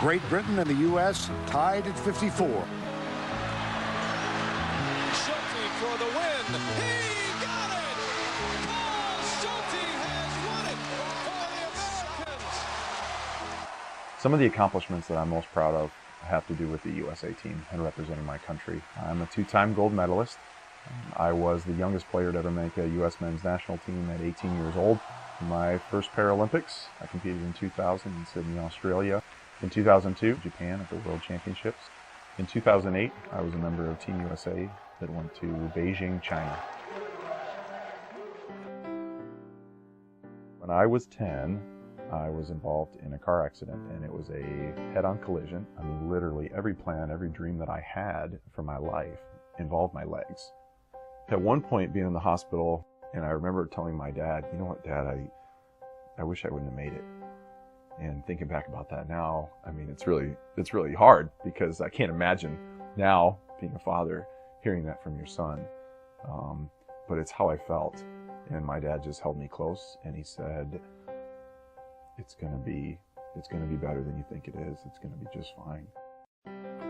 Great Britain and the U.S. tied at 54. Schulte for the win. He got it! Paul Schulte has won it for the Americans. Some of the accomplishments that I'm most proud of have to do with the USA team and representing my country. I'm a two-time gold medalist. I was the youngest player to ever make a U.S. men's national team at 18 years old. My first Paralympics, I competed in 2000 in Sydney, Australia. In 2002, Japan at the World Championships. In 2008, I was a member of Team USA that went to Beijing, China. When I was 10, I was involved in a car accident, and it was a head-on collision. I mean, literally every plan, every dream that I had for my life involved my legs. At one point, being in the hospital, and I remember telling my dad, you know what, Dad, I wish I wouldn't have made it. And thinking back about that now, I mean, it's really hard, because I can't imagine now, being a father, hearing that from your son. But it's how I felt. And my dad just held me close, and he said, it's gonna be better than you think it is. It's gonna be just fine.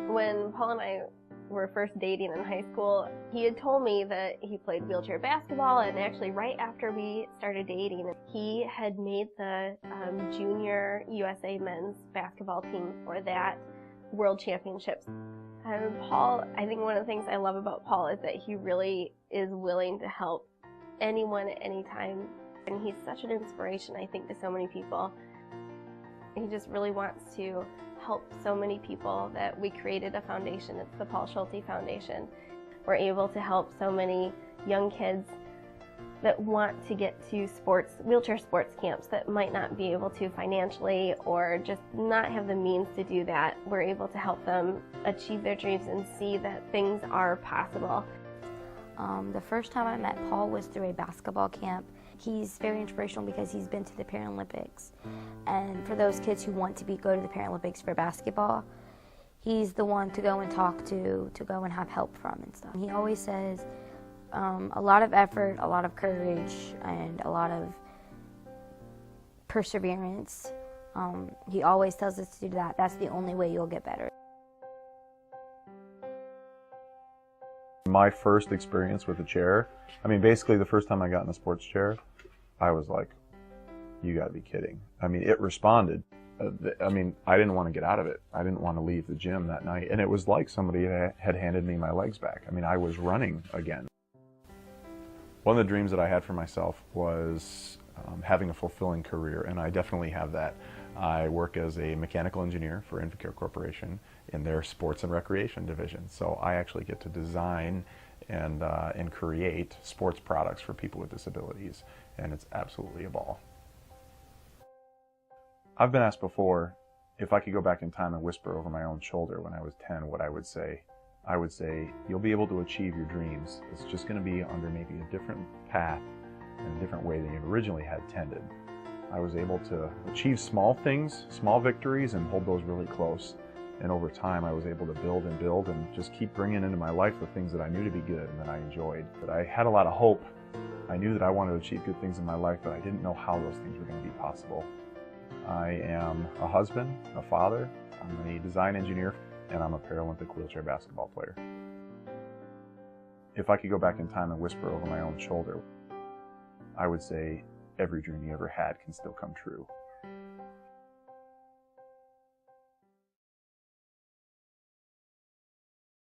When Paul and I were first dating in high school, he had told me that he played wheelchair basketball, and actually right after we started dating, he had made the junior USA men's basketball team for that World Championships. Paul, I think one of the things I love about Paul is that he really is willing to help anyone at any time, and he's such an inspiration, I think, to so many people. He just really wants to help so many people that we created a foundation. It's the Paul Schulte Foundation. We're able to help so many young kids that want to get to wheelchair sports camps that might not be able to financially, or just not have the means to do that. We're able to help them achieve their dreams and see that things are possible. The first time I met Paul was through a basketball camp. He's very inspirational because he's been to the Paralympics. And for those kids who want to go to the Paralympics for basketball, he's the one to go and talk to go and have help from and stuff. He always says a lot of effort, a lot of courage, and a lot of perseverance. He always tells us to do that. That's the only way you'll get better. My first experience with a chair, I mean, basically the first time I got in a sports chair, I was like, you gotta be kidding. I mean, it responded. I mean, I didn't want to get out of it. I didn't want to leave the gym that night. And it was like somebody had handed me my legs back. I mean, I was running again. One of the dreams that I had for myself was having a fulfilling career, and I definitely have that. I work as a mechanical engineer for Invacare Corporation in their sports and recreation division. So I actually get to design and create sports products for people with disabilities, and it's absolutely a ball. I've been asked before if I could go back in time and whisper over my own shoulder when I was 10 what I would say. I would say, you'll be able to achieve your dreams. It's just going to be under maybe a different path and a different way than you originally had intended. I was able to achieve small things, small victories, and hold those really close. And over time, I was able to build and just keep bringing into my life the things that I knew to be good and that I enjoyed. But I had a lot of hope. I knew that I wanted to achieve good things in my life, but I didn't know how those things were going to be possible. I am a husband, a father, I'm a design engineer, and I'm a Paralympic wheelchair basketball player. If I could go back in time and whisper over my own shoulder, I would say every dream you ever had can still come true.